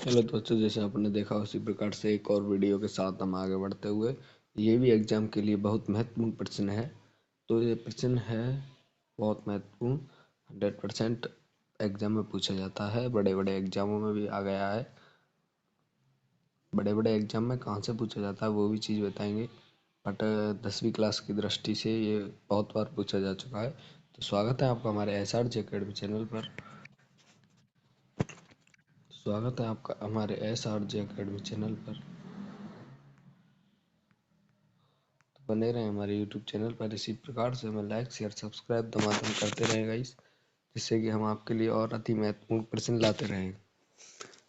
Hello दोस्तों, जैसे आपने देखा उसी प्रकार से एक और वीडियो के साथ हम आगे बढ़ते हुए, ये भी एग्जाम के लिए बहुत महत्वपूर्ण प्रश्न है। तो ये प्रश्न है बहुत महत्वपूर्ण, 100% एग्जाम में पूछा जाता है, बड़े बड़े एग्जामों में भी आ गया है। बड़े बड़े एग्जाम में कहाँ से पूछा जाता है वो भी चीज़ बताएंगे, बट 10वीं क्लास की दृष्टि से ये बहुत बार पूछा जा चुका है। तो स्वागत है आपका हमारे SRJ अकेडमी चैनल पर। स्वागत है आपका हमारे SRJ अकेडमी चैनल पर। बने रहें हमारे YouTube चैनल पर। इसी प्रकार से हमें लाइक शेयर सब्सक्राइब का माध्यम करते रहें गाइस, जिससे कि हम आपके लिए और अति महत्वपूर्ण प्रश्न लाते रहें।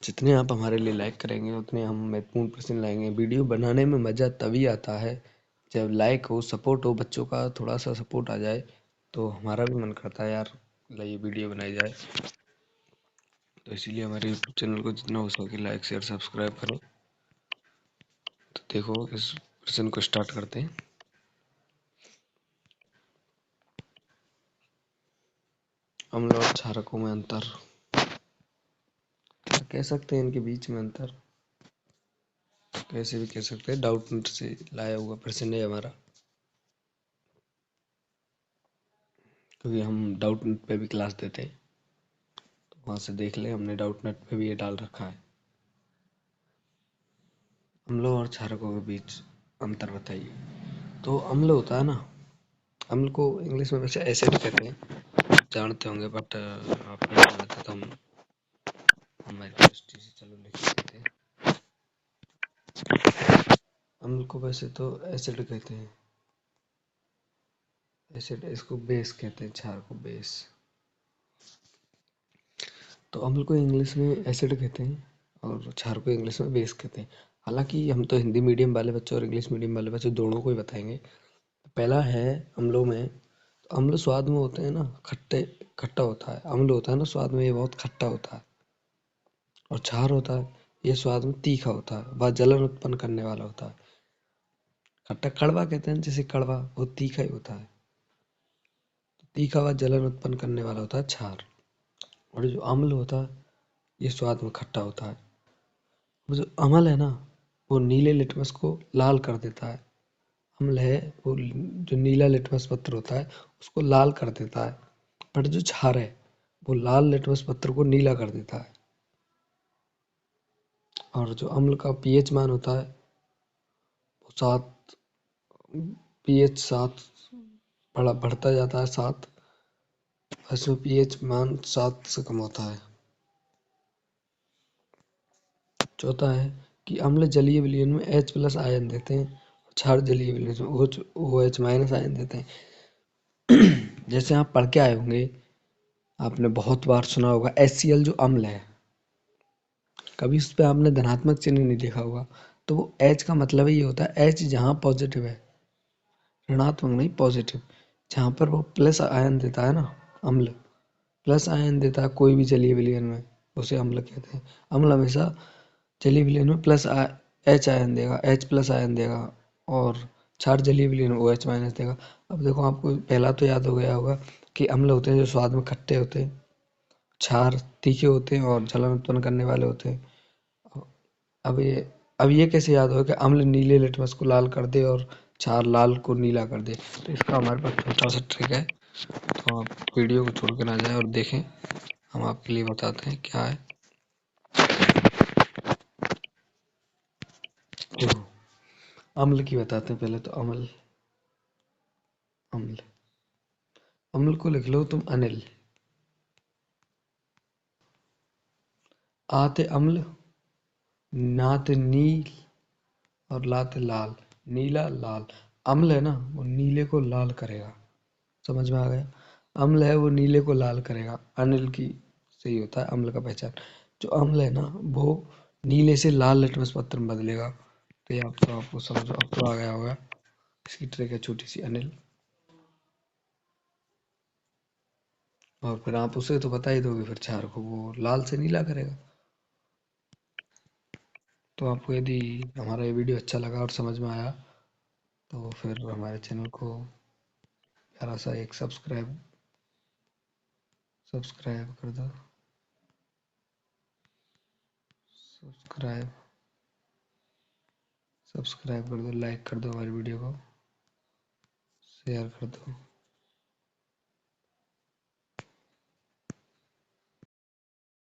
जितने आप हमारे लिए लाइक करेंगे उतने हम महत्वपूर्ण प्रश्न लाएंगे। वीडियो बनाने में मज़ा तभी आता है जब लाइक हो, सपोर्ट हो, बच्चों का थोड़ा सा सपोर्ट आ जाए तो हमारा भी मन करता है यार ये वीडियो बनाई जाए। तो इसीलिए हमारे YouTube चैनल को जितना हो सके लाइक शेयर सब्सक्राइब करें। तो देखो इस प्रश्न को स्टार्ट करते हैं। अम्ल और क्षारकों में अंतर, कह सकते हैं इनके बीच में अंतर, कैसे भी कह सकते हैं। डाउट नेट से लाया हुआ प्रश्न है हमारा, क्योंकि हम डाउट नेट पे भी क्लास देते हैं, तो वहाँ से देख ले, हमने डाउट नेट पे भी ये डाल रखा है। अम्लों और क्षारकों के बीच अंतर बताइए। तो अम्ल होता है ना, अम्ल को इंग्लिश में वैसे एसिड कहते हैं, जानते होंगे, बट आप पढ़ नहीं लेते तो हम हमारी दृष्टि से चलो लिख देते हैं। अम्ल को वैसे तो एसिड कहते हैं, एसिड, इसको बेस कहते हैं, क्षार को बेस। तो अम्ल को इंग्लिश में एसिड कहते हैं और क्षार को इंग्लिश में बेस कहते हैं। हालांकि हम तो हिंदी मीडियम वाले बच्चों और इंग्लिश मीडियम वाले बच्चों दोनों को ही बताएंगे। पहला है अम्लों में, तो अम्ल स्वाद में होते हैं ना, खट्टे, खट्टा होता है। अम्ल होता है ना स्वाद में, ये बहुत खट्टा होता है। और क्षार होता है, ये स्वाद में तीखा होता है, वह जलन उत्पन्न करने वाला होता है। खट्टा कड़वा कहते हैं, जैसे कड़वा वो तीखा ही होता है, तो तीखा व जलन उत्पन्न करने वाला होता है क्षार। और जो अम्ल होता है ये स्वाद में खट्टा होता है। वो जो अम्ल है ना, वो नीले लिटमस को लाल कर देता है। अम्ल है वो जो नीला लिटमस पत्र होता है उसको लाल कर देता है, बट जो क्षार है वो लाल लिटमस पत्र को नीला कर देता है। और जो अम्ल का पीएच मान होता है वो 7, पीएच 7 बढ़ता जाता है 7, इसमें पीएच मान 7 से कम होता है। चौथा है कि अम्ल जलीय विलयन में H+ आयन देते हैं, क्षार जलीय विलयन में OH- आयन देते हैं। जैसे आप पढ़ के आए होंगे, आपने बहुत बार सुना होगा HCl जो अम्ल है, कभी उस पर आपने धनात्मक चिन्ह नहीं देखा होगा। तो वो H का मतलब ही ये होता है, H जहाँ पॉजिटिव है, ऋणात्मक नहीं पॉजिटिव, जहाँ पर वो प्लस आयन देता है ना, अम्ल प्लस आयन देता है कोई भी जलीय विलयन में, उसे अम्ल कहते हैं। अम्ल हमेशा जलीय विलयन में H आयन देगा, H+ आयन देगा, और क्षार जलीय विलयन में OH- देगा। अब देखो, आपको पहला तो याद हो गया होगा कि अम्ल होते हैं जो स्वाद में खट्टे होते हैं, क्षार तीखे होते हैं और जलन उत्पन्न करने वाले होते हैं। अब ये अब ये कैसे याद होगा कि अम्ल नीले लिटमस को लाल कर दे और क्षार लाल को नीला कर दे। तो इसका हमारे पास छोटा सा ट्रिक है, तो आप वीडियो को छोड़ के ना जाए और देखें, हम आपके लिए बताते हैं क्या है। देखो, अम्ल की बताते हैं पहले। तो अम्ल अम्ल अम्ल को लिख लो तुम अनिल। आते अम्ल, नाते नील, और लाते लाल, नीला लाल। अम्ल है ना वो नीले को लाल करेगा, समझ में आ गया। अम्ल है वो नीले को लाल करेगा, अनिल की सही होता है अम्ल का पहचान। जो अम्ल है ना वो नीले से लाल लिटमस पत्र में बदलेगा। तो ये आपको समझो, अब तो आ गया होगा। इसकी ट्रिक है छोटी सी, अनिल। और फिर आप उसे तो बता ही दोगे फिर क्षार को, वो लाल से नीला करेगा। तो आपको यदि हमारा ये वीडियो अच्छा लगा और समझ में आया तो फिर हमारे चैनल को प्यारा सा एक सब्सक्राइब कर दो। सब्सक्राइब सब्सक्राइब कर दो, लाइक कर दो, हमारी वीडियो को शेयर कर दो।